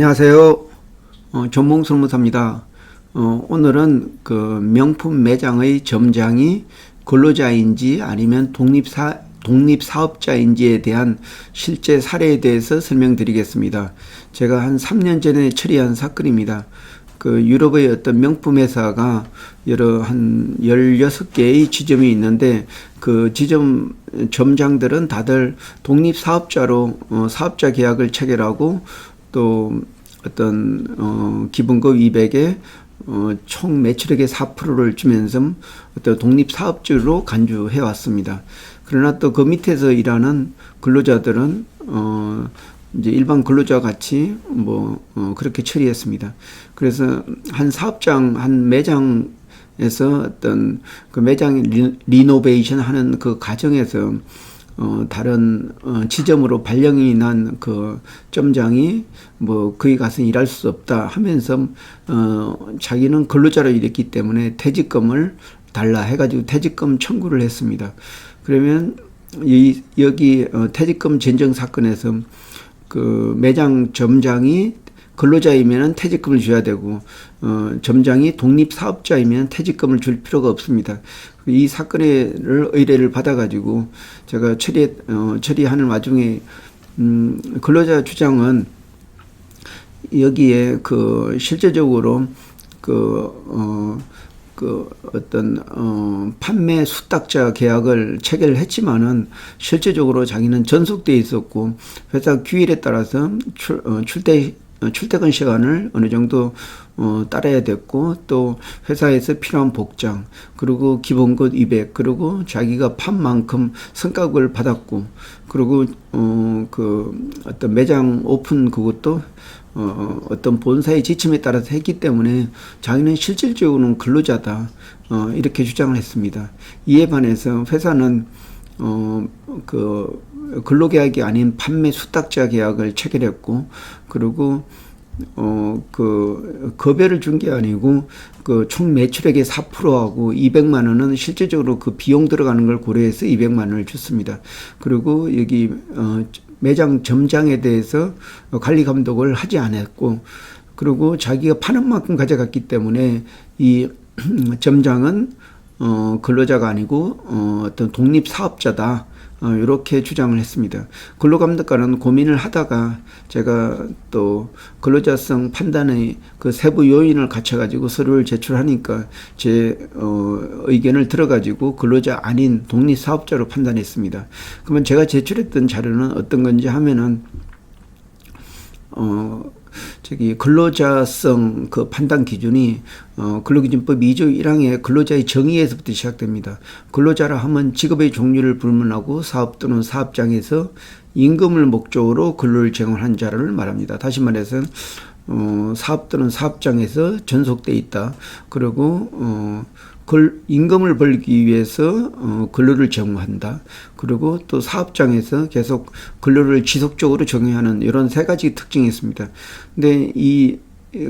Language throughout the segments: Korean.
안녕하세요. 전몽설무사입니다. 오늘은 그 명품 매장의 점장이 근로자인지 아니면 독립사업자인지에 대한 실제 사례에 대해서 설명드리겠습니다. 제가 한 3년 전에 처리한 사건입니다. 그 유럽의 어떤 명품 회사가 한 16개의 지점이 있는데 그 지점 점장들은 다들 독립사업자로 사업자 계약을 체결하고 또 어떤 기본급 200에 총 매출액의 4%를 주면서 어떤 독립사업주로 간주해 왔습니다. 그러나 또 그 밑에서 일하는 근로자들은 이제 일반 근로자 같이 그렇게 처리했습니다. 그래서 한 매장에서 어떤 그 매장 리노베이션 하는 그 과정에서 다른 지점으로 발령이 난 그 점장이 거기 가서 일할 수 없다 하면서 자기는 근로자로 일했기 때문에 퇴직금을 달라 해가지고 퇴직금 청구를 했습니다. 그러면 여기 퇴직금 전정 사건에서 그 매장 점장이 근로자이면 퇴직금을 줘야 되고 점장이 독립사업자이면 퇴직금을 줄 필요가 없습니다. 이 사건의 의뢰를 받아가지고 제가 처리하는 와중에 근로자 주장은 여기에 그 실제적으로 어떤 판매 수탁자 계약을 체결을 했지만은 실제적으로 자기는 전속돼 있었고 회사 규율에 따라서 출퇴근 시간을 어느 정도 따라야 됐고 또 회사에서 필요한 복장 그리고 기본급 200 그리고 자기가 판 만큼 성과급을 받았고 그리고 그 어떤 매장 오픈 그것도 어떤 본사의 지침에 따라서 했기 때문에 자기는 실질적으로는 근로자다 이렇게 주장을 했습니다. 이에 반해서 회사는 그 근로계약이 아닌 판매 수탁자 계약을 체결했고 그리고 그 급여를 준 게 아니고 그 총 매출액의 4%하고 200만 원은 실제적으로 그 비용 들어가는 걸 고려해서 200만 원을 줬습니다. 그리고 여기 매장 점장에 대해서 관리 감독을 하지 않았고 그리고 자기가 파는 만큼 가져갔기 때문에 이 점장은 근로자가 아니고 어떤 독립사업자다. 이렇게 주장을 했습니다. 근로감독관은 고민을 하다가 제가 또 근로자성 판단의 그 세부 요인을 갖춰가지고 서류를 제출하니까 제 의견을 들어가지고 근로자 아닌 독립사업자로 판단했습니다. 그러면 제가 제출했던 자료는 어떤 건지 하면은 근로자성 그 판단 기준이 근로기준법 2조 1항의 근로자의 정의에서부터 시작됩니다. 근로자라 하면 직업의 종류를 불문하고 사업 또는 사업장에서 임금을 목적으로 근로를 제공한 자를 말합니다. 다시 말해서 사업 또는 사업장에서 전속돼 있다. 그리고 임금을 벌기 위해서 근로를 제공한다. 그리고 또 사업장에서 계속 근로를 지속적으로 적용하는 이런 세 가지 특징이 있습니다. 근데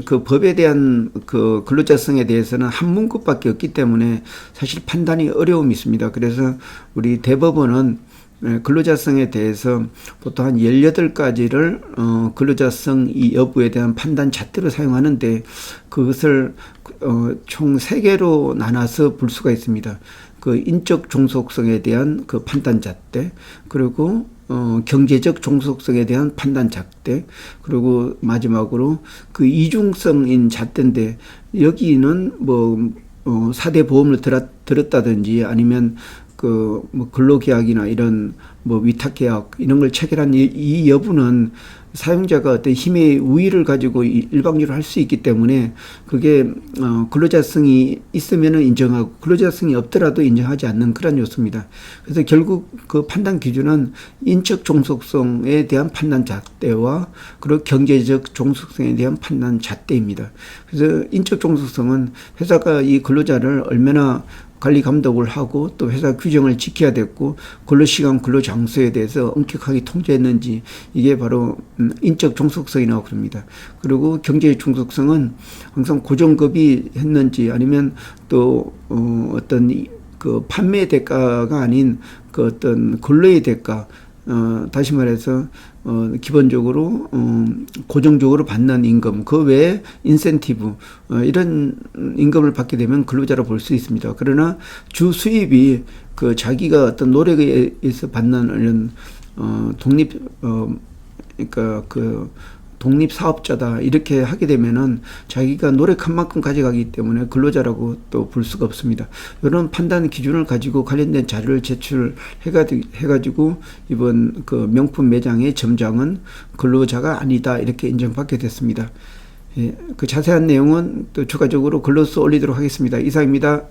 그 법에 대한 그 근로자성에 대해서는 한 문구밖에 없기 때문에 사실 판단이 어려움이 있습니다. 그래서 우리 대법원은 근로자성에 대해서 보통 한 18가지를 근로자성 여부에 대한 판단 잣대로 사용하는데 그것을 총 3개로 나눠서 볼 수가 있습니다. 그 인적 종속성에 대한 그 판단 잣대 그리고 경제적 종속성에 대한 판단 잣대 그리고 마지막으로 그 이중성인 잣대인데 여기는 4대 보험을 들었다든지 아니면 근로계약이나 이런 위탁계약 이런 걸 체결한 이 여부는 사용자가 어떤 힘의 우위를 가지고 일방적으로 할 수 있기 때문에 그게 근로자성이 있으면은 인정하고 근로자성이 없더라도 인정하지 않는 그런 요소입니다. 그래서 결국 그 판단 기준은 인적 종속성에 대한 판단 잣대와 그리고 경제적 종속성에 대한 판단 잣대입니다. 그래서 인적 종속성은 회사가 이 근로자를 얼마나 관리 감독을 하고 또 회사 규정을 지켜야 됐고 근로시간 근로장소에 대해서 엄격하게 통제했는지 이게 바로 인적 종속성이라고 그럽니다. 그리고 경제적 종속성은 항상 고정급이 했는지 아니면 또 어떤 그 판매 대가가 아닌 그 어떤 근로의 대가 다시 말해서 기본적으로 고정적으로 받는 임금, 그 외에 인센티브 이런 임금을 받게 되면 근로자로 볼 수 있습니다. 그러나 주 수입이 그 자기가 어떤 노력에 의해서 받는 이런 그러니까 그 독립 사업자다 이렇게 하게 되면은 자기가 노력한 만큼 가져가기 때문에 근로자라고 또 볼 수가 없습니다. 이런 판단 기준을 가지고 관련된 자료를 제출해가지고 이번 그 명품 매장의 점장은 근로자가 아니다 이렇게 인정받게 됐습니다. 예, 그 자세한 내용은 또 추가적으로 글로써 올리도록 하겠습니다. 이상입니다.